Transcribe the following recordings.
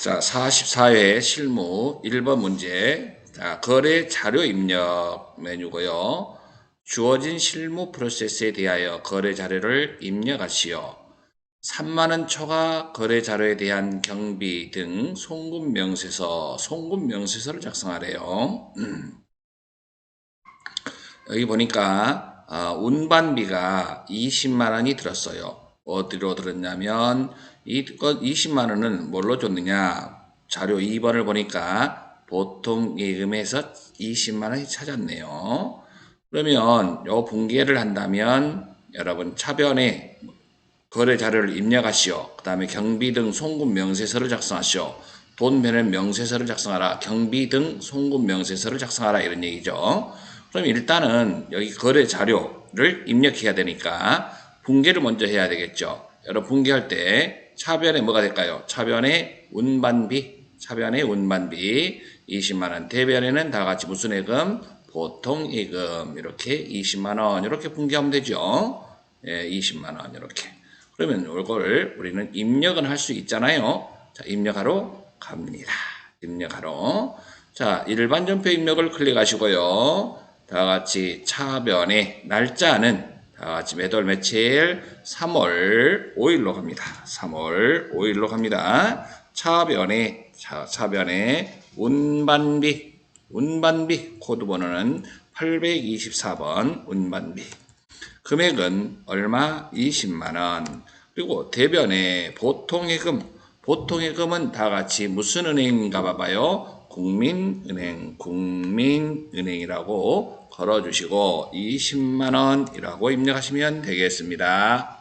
자, 44회 실무 1번 문제. 자, 거래 자료 입력 메뉴고요. 주어진 실무 프로세스에 대하여 거래 자료를 입력하시오. 3만원 초과 거래 자료에 대한 경비 등 송금 명세서를 작성하래요. 여기 보니까 운반비가 20만원이 들었어요. 어디로 들었냐면 이것 20만원은 뭘로 줬느냐, 자료 2번을 보니까 보통 예금에서 20만원이 찾았네요. 그러면 요 분계를 한다면 여러분 차변에 거래 자료를 입력하시오. 그 다음에 경비 등 송금 명세서를 작성하시오. 돈 변의 명세서를 작성하라. 경비 등 송금 명세서를 작성하라. 이런 얘기죠. 그럼 일단은 여기 거래 자료를 입력해야 되니까 분계를 먼저 해야 되겠죠. 여러분 분계할 때 차변에 뭐가 될까요? 차변에 운반비 20만원. 대변에는 다 같이 무슨 예금? 보통 예금. 이렇게 20만원. 이렇게 분계하면 되죠. 예, 20만원. 이렇게. 그러면 이걸 우리는 입력은 할 수 있잖아요. 자, 입력하러 갑니다. 입력하러. 자, 일반 전표 입력을 클릭하시고요. 다 같이 차변에 날짜는 다 같이 매달 며칠 3월 5일로 갑니다. 3월 5일로 갑니다. 차변에 운반비 코드 번호는 824번 운반비. 금액은 얼마? 20만원. 그리고 대변에 보통예금은 다 같이 무슨 은행인가 봐봐요. 국민은행이라고 걸어주시고 20만원이라고 입력하시면 되겠습니다.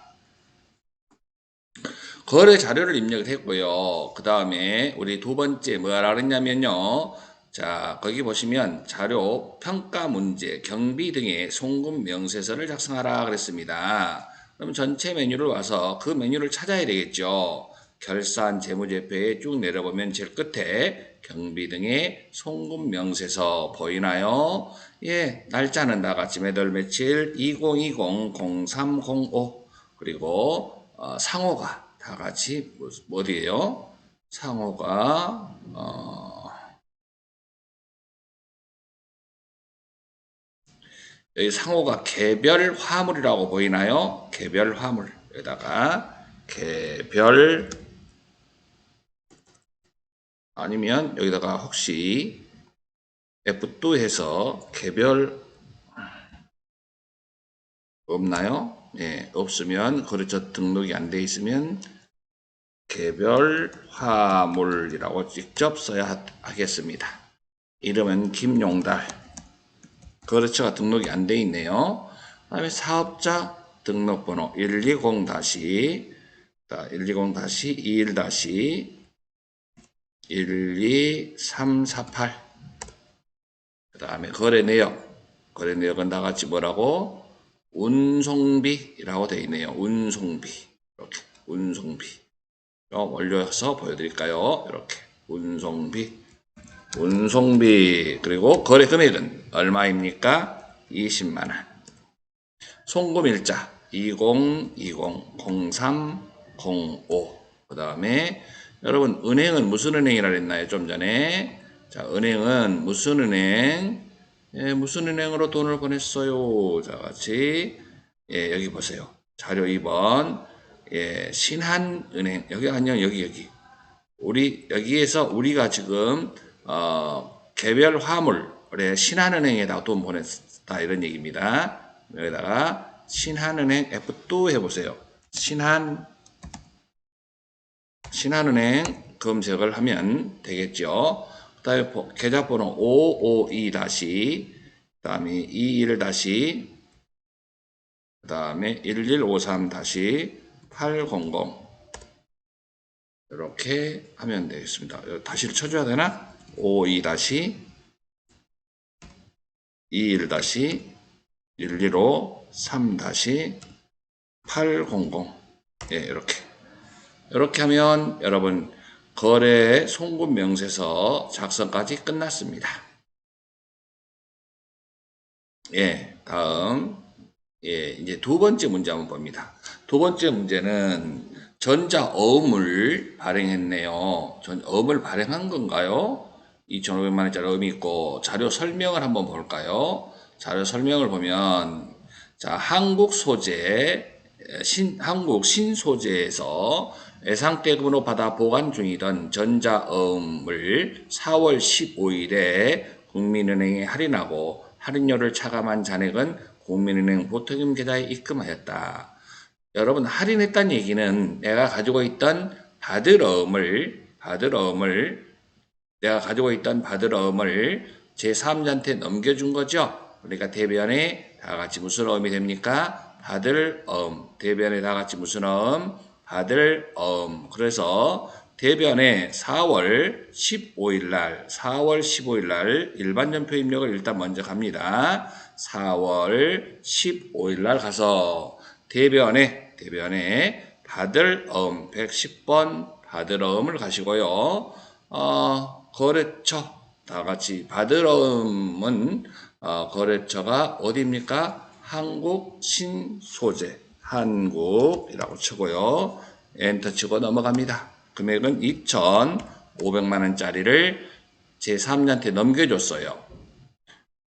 거래 자료를 입력을 했고요. 그 다음에 우리 두 번째 뭐라 그랬냐면요. 자, 거기 보시면 자료, 평가 문제, 경비 등의 송금 명세서를 작성하라 그랬습니다. 그럼 전체 메뉴를 와서 그 메뉴를 찾아야 되겠죠. 결산 재무제표에 쭉 내려보면 제일 끝에 경비 등의 송금 명세서 보이나요? 예, 날짜는 다 같이 매달 며칠 2020-0305 그리고 상호가 다 같이 어디예요? 상호가 여기 상호가 개별 화물이라고 보이나요? 개별 화물. 여기다가 개별 아니면 여기다가 혹시 F2 해서 개별 없나요? 예, 없으면 거래처 등록이 안 돼 있으면 개별 화물이라고 직접 써야 하겠습니다. 이름은 김용달. 거래처가 등록이 안 돼 있네요. 그 다음에 사업자 등록번호 120-21-21-12348. 그 다음에 거래 내역은 다 같이 뭐라고? 운송비라고 되어 있네요. 운송비. 이렇게. 운송비. 올려서 보여드릴까요? 이렇게. 운송비. 그리고 거래 금액은 얼마입니까? 20만원. 송금일자 2020-0305. 그 다음에 여러분 은행은 무슨 은행이라 그랬나요? 좀 전에. 자, 은행은 무슨 은행? 예, 무슨 은행으로 돈을 보냈어요? 자, 같이. 예, 여기 보세요. 자료 2번. 예, 신한은행. 여기 아니요, 여기. 여기에서 우리가 지금, 개별 화물에 신한은행에다가 돈 보냈다. 이런 얘기입니다. 여기다가 신한은행 F2 해보세요. 신한은행 검색을 하면 되겠죠. 그 다음에 계좌번호 552- 그 다음에 21- 그 다음에 1153-800 이렇게 하면 되겠습니다. 다시를 쳐줘야 되나? 52- 21- 1153-800 예, 이렇게 하면 여러분 거래 송금 명세서 작성까지 끝났습니다. 예, 다음 예, 이제 두 번째 문제 한번 봅니다. 두 번째 문제는 전자어음을 발행했네요. 어음을 발행한 건가요? 2,500만 원짜리 어음이 있고 자료 설명을 한번 볼까요? 자료 설명을 보면 자, 한국 신소재에서 예상대금으로 받아 보관 중이던 전자어음을 4월 15일에 국민은행에 할인하고 할인료를 차감한 잔액은 국민은행 보통금 계좌에 입금하였다. 여러분, 할인했다는 얘기는 내가 가지고 있던 받을 어음을 제3자한테 넘겨준 거죠. 그러니까 대변에 다 같이 무슨 어음이 됩니까? 받을 어음. 대변에 다 같이 무슨 어음? 받을 어음. 그래서 대변에 4월 15일 날 일반전표 입력을 일단 먼저 갑니다. 4월 15일 날 가서 대변에 받을 어음 110번 받을 어음을 가시고요. 거래처 다 같이 받을 어음은 거래처가 어디입니까? 한국 신소재 한국이라고 치고요. 엔터 치고 넘어갑니다. 금액은 2,500만 원짜리를 제3자한테 넘겨줬어요.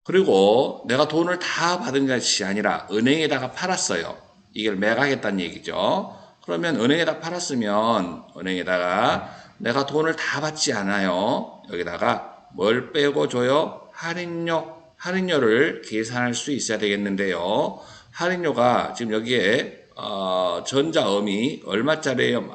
그리고 내가 돈을 다 받은 것이 아니라 은행에다가 팔았어요. 이걸 매각했다는 얘기죠. 그러면 은행에다 팔았으면 은행에다가 내가 돈을 다 받지 않아요. 여기다가 뭘 빼고 줘요? 할인료를 계산할 수 있어야 되겠는데요. 할인료가 지금 여기에 전자음이 얼마짜리예요?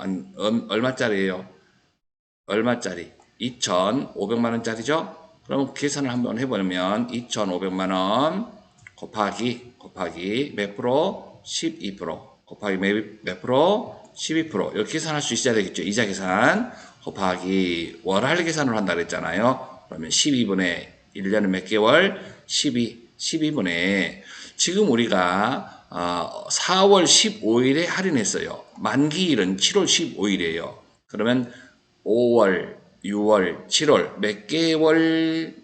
얼마짜리? 2,500만 원짜리죠? 그럼 계산을 한번 해보면 2,500만 원 곱하기 몇 프로? 12% 곱하기 몇 프로? 12% 이렇게 계산할 수 있어야 되겠죠. 이자 계산 곱하기 월할 계산을 한다 그랬잖아요. 그러면 12분의 1년은 몇 개월? 12분의 지금 우리가 4월 15일에 할인했어요. 만기일은 7월 15일이에요. 그러면 5월, 6월, 7월 몇 개월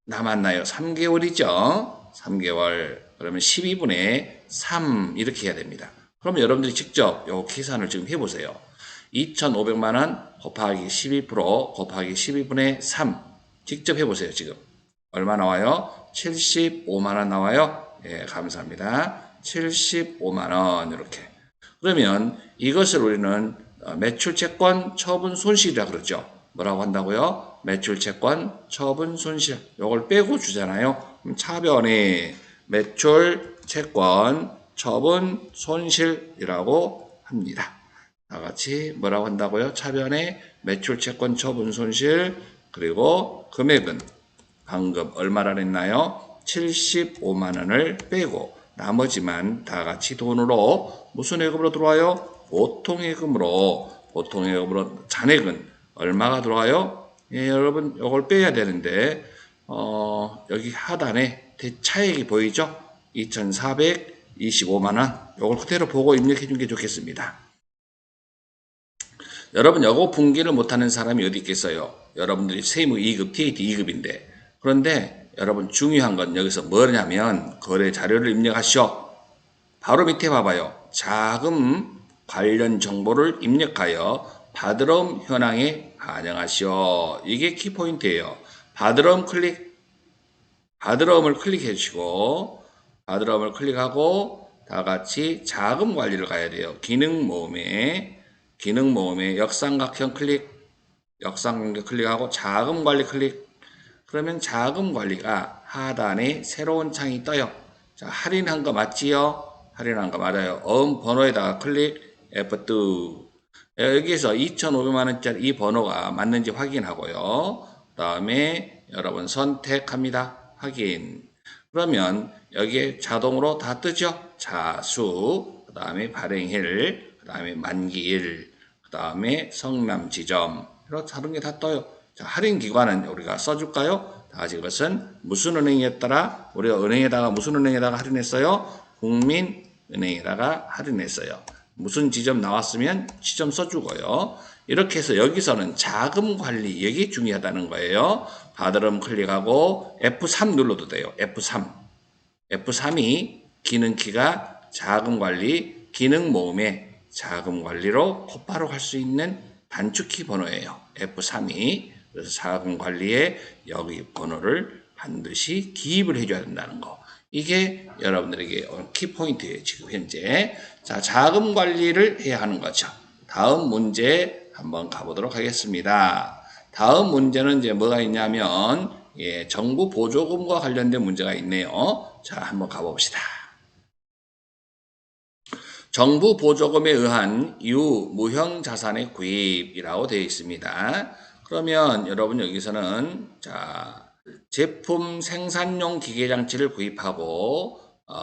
남았나요? 3개월이죠. 3개월. 그러면 12분의 3 이렇게 해야 됩니다. 그럼 여러분들이 직접 요 계산을 지금 해보세요. 2,500만 원 곱하기 12% 곱하기 12분의 3 직접 해보세요. 지금 얼마 나와요? 75만 원 나와요. 예, 감사합니다. 75만 원 이렇게. 그러면 이것을 우리는 매출채권 처분 손실이라 그러죠. 뭐라고 한다고요? 매출채권 처분 손실. 요걸 빼고 주잖아요. 그럼 차변에 매출채권 처분 손실이라고 합니다. 다 같이 뭐라고 한다고요? 차변에 매출채권 처분 손실 그리고 금액은 방금 얼마라 했나요? 75만 원을 빼고 나머지만 다 같이 돈으로 무슨 예금으로 들어와요? 보통예금으로 잔액은 얼마가 들어와요? 예, 여러분 이걸 빼야 되는데 여기 하단에 대차액이 보이죠? 2,425만 원 이걸 그대로 보고 입력해 준 게 좋겠습니다. 여러분 여고 분기를 못하는 사람이 어디 있겠어요? 여러분들이 세무 2급, TAT 2급인데 그런데 여러분 중요한 건 여기서 뭐냐면 거래 자료를 입력하시오. 바로 밑에 봐봐요. 자금 관련 정보를 입력하여 받으러옴 현황에 반영하시오. 이게 키포인트예요. 받으러옴을 클릭해 주시고 받으러옴을 클릭하고 다 같이 자금 관리를 가야 돼요. 기능 모음에 역삼각형 클릭하고 자금 관리 클릭. 그러면 자금 관리가 하단에 새로운 창이 떠요. 자, 할인한 거 맞지요? 할인한 거 맞아요. 번호에다가 클릭 F2. 여기에서 2,500만 원짜리 이 번호가 맞는지 확인하고요. 그 다음에 여러분 선택합니다. 확인. 그러면 여기에 자동으로 다 뜨죠? 자수, 그 다음에 발행일, 그 다음에 만기일, 그 다음에 성남 지점. 이렇게 다른 게 다 떠요. 자, 할인 기관은 우리가 써줄까요? 다시 이것은 무슨 은행이었더라? 우리가 무슨 은행에다가 할인했어요? 국민은행에다가 할인했어요. 무슨 지점 나왔으면 지점 써주고요. 이렇게 해서 여기서는 자금 관리, 이게 중요하다는 거예요. 받으름 클릭하고 F3 눌러도 돼요. F3. F3이 기능키가 자금 관리, 기능 모음에 자금 관리로 곧바로 갈 수 있는 단축키 번호예요. F3이. 그래서 자금 관리에 여기 번호를 반드시 기입을 해줘야 된다는 거. 이게 여러분들에게 키포인트예요. 지금 현재. 자, 자금 관리를 해야 하는 거죠. 다음 문제 한번 가보도록 하겠습니다. 다음 문제는 이제 뭐가 있냐면 정부 보조금과 관련된 문제가 있네요. 자, 한번 가봅시다. 정부 보조금에 의한 이후 무형 자산의 구입이라고 되어 있습니다. 그러면 여러분 여기서는 자, 제품 생산용 기계장치를 구입하고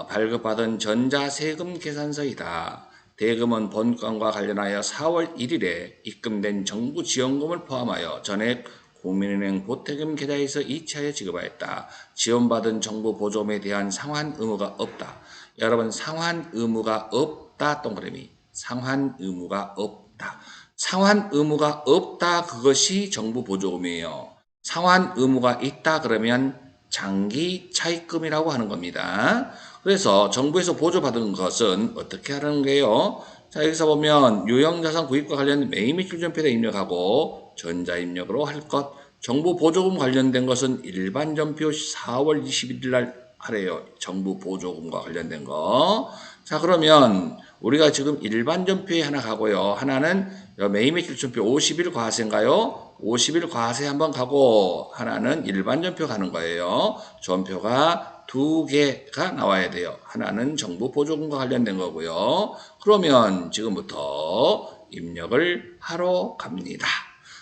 발급받은 전자세금 계산서이다. 대금은 본건과 관련하여 4월 1일에 입금된 정부 지원금을 포함하여 전액 국민은행 보태금 계좌에서 이체하여 지급하였다. 지원받은 정부 보조금에 대한 상환 의무가 없다. 여러분 상환 의무가 없다 동그라미. 상환 의무가 없다. 상환 의무가 없다 그것이 정부 보조금이에요. 상환 의무가 있다 그러면 장기 차입금이라고 하는 겁니다. 그래서 정부에서 보조받은 것은 어떻게 하는 거예요? 자, 여기서 보면 유형자산 구입과 관련된 매입매출 전표에 입력하고 전자입력으로 할 것. 정부 보조금 관련된 것은 일반 전표 4월 21일 날 하래요. 정부 보조금과 관련된 거. 자, 그러면 우리가 지금 일반 전표에 하나 가고요. 하나는 매입매출 전표 50일 과세인가요? 50일 과세 한번 가고 하나는 일반 전표 가는 거예요. 전표가 두 개가 나와야 돼요. 하나는 정부 보조금과 관련된 거고요. 그러면 지금부터 입력을 하러 갑니다.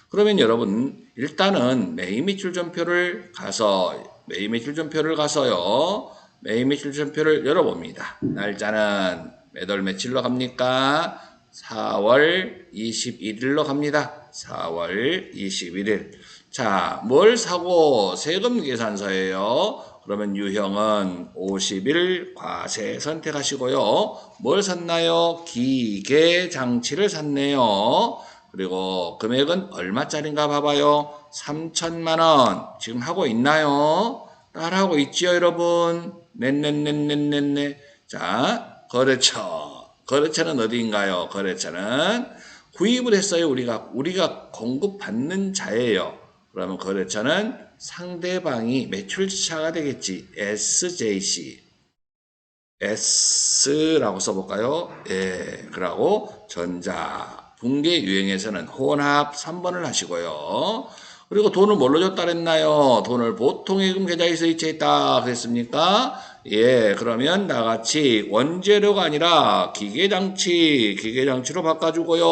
그러면 여러분 일단은 매입매출 전표를 가서요. 매입매출 전표를 열어봅니다. 날짜는 몇 월 며칠로 갑니까? 4월 21일로 갑니다. 4월 21일. 자, 뭘 사고 세금 계산서예요. 그러면 유형은 50일 과세 선택하시고요. 뭘 샀나요? 기계 장치를 샀네요. 그리고 금액은 얼마짜린가 봐봐요. 3천만 원. 지금 하고 있나요? 따라하고 있지요, 여러분? 네. 자, 거래처. 거래처는 어디인가요? 거래처는 구입을 했어요. 우리가 공급받는 자예요. 그러면 거래처는 상대방이 매출차가 되겠지. SJC. S라고 써볼까요? 예, 그러고 전자. 붕괴 유형에서는 혼합 3번을 하시고요. 그리고 돈을 뭘로 줬다 그랬나요? 돈을 보통예금 계좌에 이체했다 그랬습니까? 예, 그러면 나같이 원재료가 아니라 기계장치로 바꿔주고요.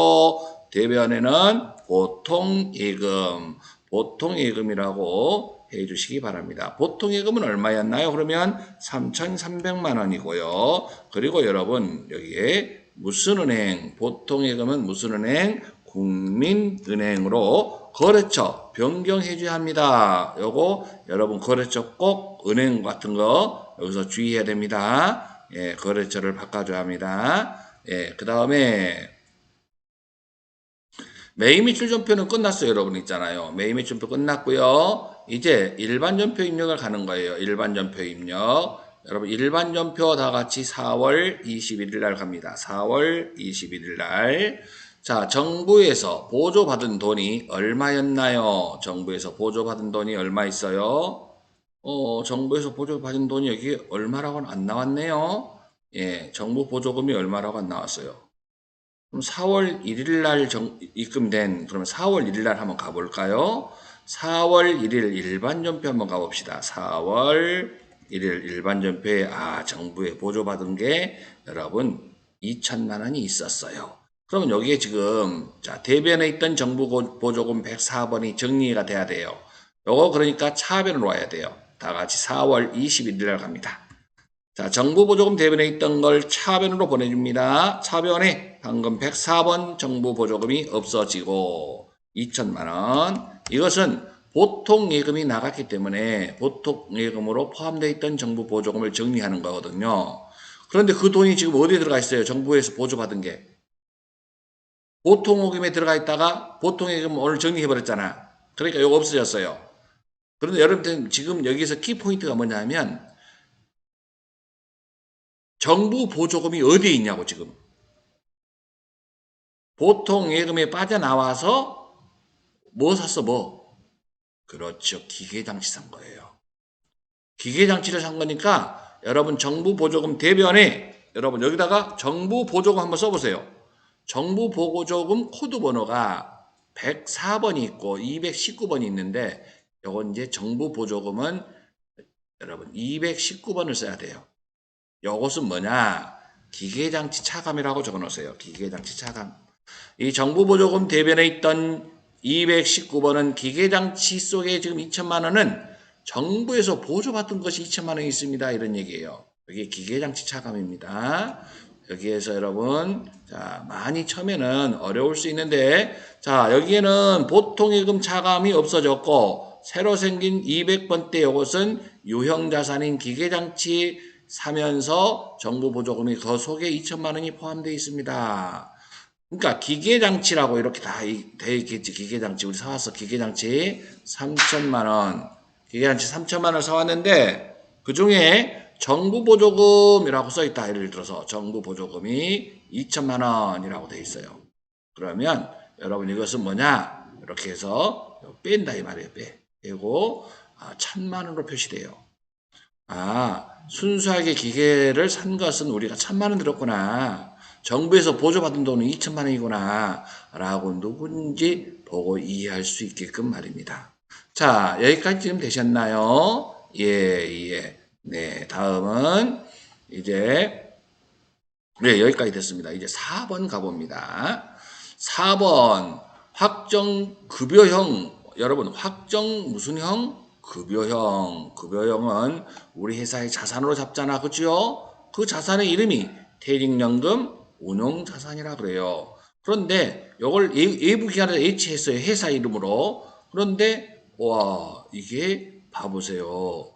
대변에는 보통예금이라고 해주시기 바랍니다. 보통예금은 얼마였나요? 그러면 3,300만 원이고요. 그리고 여러분 여기에 무슨 은행, 보통예금은 무슨 은행? 국민은행으로 거래처 변경해줘야 합니다. 요거 여러분 거래처 꼭 은행 같은 거 여기서 주의해야 됩니다. 예, 거래처를 바꿔줘야 합니다. 예, 그 다음에 매입매출 전표는 끝났어요. 여러분 있잖아요. 매입매출 전표 끝났고요. 이제 일반 전표 입력을 가는 거예요. 일반 전표 입력. 여러분 일반 전표 다 같이 4월 21일 날 갑니다. 4월 21일 날. 자, 정부에서 보조받은 돈이 얼마였나요? 정부에서 보조받은 돈이 얼마 있어요? 정부에서 보조받은 돈이 여기 얼마라고는 안 나왔네요. 예, 정부 보조금이 얼마라고 안 나왔어요. 그럼 4월 1일 날 입금된, 그러면 4월 1일 날 한번 가볼까요? 4월 1일 일반 전표 한번 가봅시다. 4월 1일 일반 전표에, 정부에 보조받은 게 여러분 2천만 원이 있었어요. 그러면 여기에 지금, 자, 대변에 있던 정부 보조금 104번이 정리가 돼야 돼요. 요거 그러니까 차변으로 와야 돼요. 다 같이 4월 21일 날 갑니다. 자, 정부 보조금 대변에 있던 걸 차변으로 보내줍니다. 차변에 방금 104번 정부 보조금이 없어지고 2천만 원. 이것은 보통 예금이 나갔기 때문에 보통 예금으로 포함되어 있던 정부 보조금을 정리하는 거거든요. 그런데 그 돈이 지금 어디에 들어가 있어요? 정부에서 보조받은 게. 보통 예금에 들어가 있다가 보통 예금 오늘 정리해버렸잖아. 그러니까 이거 없어졌어요. 그런데 여러분들 지금 여기서 키포인트가 뭐냐면 정부 보조금이 어디에 있냐고 지금. 보통 예금에 빠져나와서 뭐 샀어, 뭐? 그렇죠. 기계장치 산 거예요. 기계장치를 산 거니까 여러분 정부 보조금 대변에 여러분 여기다가 정부 보조금 한번 써보세요. 정부 보조금 코드 번호가 104번이 있고 219번이 있는데 요건 이제 정부 보조금은 여러분 219번을 써야 돼요. 요것은 뭐냐? 기계장치 차감이라고 적어 놓으세요. 기계장치 차감. 이 정부 보조금 대변에 있던 219번은 기계장치 속에 지금 2천만 원은 정부에서 보조받은 것이 2천만 원이 있습니다. 이런 얘기예요. 여기 기계장치 차감입니다. 여기에서 여러분, 자, 많이 처음에는 어려울 수 있는데, 자, 여기에는 보통예금 차감이 없어졌고, 새로 생긴 200번대 이것은 유형자산인 기계장치 사면서 정부 보조금이 그 속에 2천만 원이 포함되어 있습니다. 그러니까 기계장치라고 이렇게 다 돼 있겠지. 기계장치 우리 사왔어. 기계장치 3천만 원. 기계장치 3천만 원 사왔는데 그 중에 정부 보조금이라고 써 있다. 예를 들어서 정부 보조금이 2천만 원이라고 돼 있어요. 그러면 여러분 이것은 뭐냐? 이렇게 해서 뺀다 이 말이에요. 빼고 1,000만 원으로 표시돼요. 순수하게 기계를 산 것은 우리가 1,000만 원 들었구나. 정부에서 보조받은 돈은 2천만 원이구나. 라고 누군지 보고 이해할 수 있게끔 말입니다. 자, 여기까지 지금 되셨나요? 예. 네, 다음은 이제, 네, 여기까지 됐습니다. 이제 4번 가봅니다. 4번, 확정급여형. 여러분, 확정 무슨 형? 급여형. 급여형은 우리 회사의 자산으로 잡잖아. 그죠? 그 자산의 이름이 퇴직연금 운용자산이라 그래요. 그런데 이걸 예부 기간에서 H 했어요. 회사 이름으로. 그런데 와 이게 봐보세요.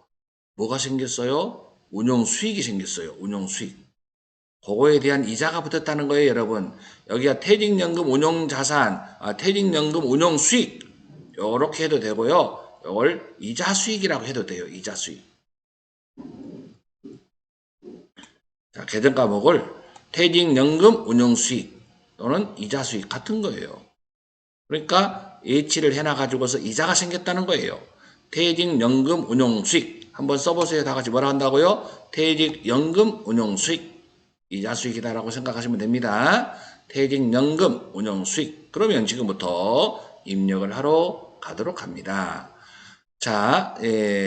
뭐가 생겼어요? 운용 수익이 생겼어요. 운용 수익. 그거에 대한 이자가 붙었다는 거예요, 여러분. 여기가 퇴직연금 운용자산, 퇴직연금 운용 수익 이렇게 해도 되고요. 이걸 이자 수익이라고 해도 돼요. 이자 수익. 자, 계정 과목을 퇴직연금 운용수익 또는 이자수익 같은 거예요. 그러니까 H를 해놔가지고서 이자가 생겼다는 거예요. 퇴직연금 운용수익 한번 써보세요. 다 같이 뭐라 한다고요? 퇴직연금 운용수익 이자수익이다라고 생각하시면 됩니다. 퇴직연금 운용수익 그러면 지금부터 입력을 하러 가도록 합니다. 자,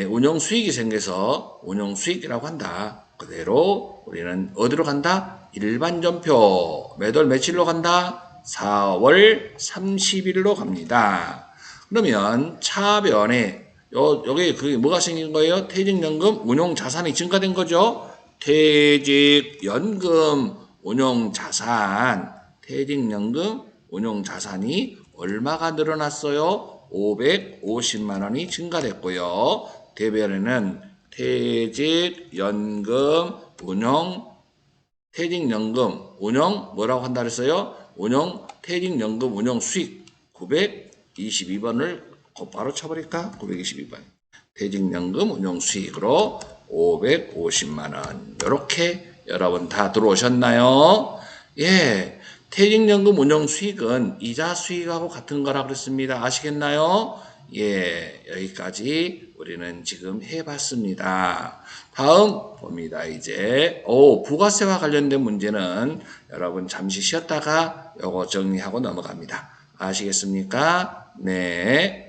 운용수익이 생겨서 운용수익이라고 한다. 그대로 우리는 어디로 간다? 일반전표. 몇 월 며칠로 간다? 4월 30일로 갑니다. 그러면 차변에 여기 그게 뭐가 생긴 거예요? 퇴직연금 운용자산이 증가된 거죠. 퇴직연금 운용자산, 퇴직연금 운용자산이 얼마가 늘어났어요? 550만 원이 증가됐고요. 대변에는 퇴직연금 운용 뭐라고 한다 그랬어요? 퇴직연금 운용 수익 922번을 곧바로 쳐버릴까? 922번. 퇴직연금 운용 수익으로 550만 원. 이렇게 여러분 다 들어오셨나요? 예. 퇴직연금 운용 수익은 이자 수익하고 같은 거라 그랬습니다. 아시겠나요? 예, 여기까지 우리는 지금 해봤습니다. 다음 봅니다. 이제 부가세와 관련된 문제는 여러분 잠시 쉬었다가 요거 정리하고 넘어갑니다. 아시겠습니까? 네.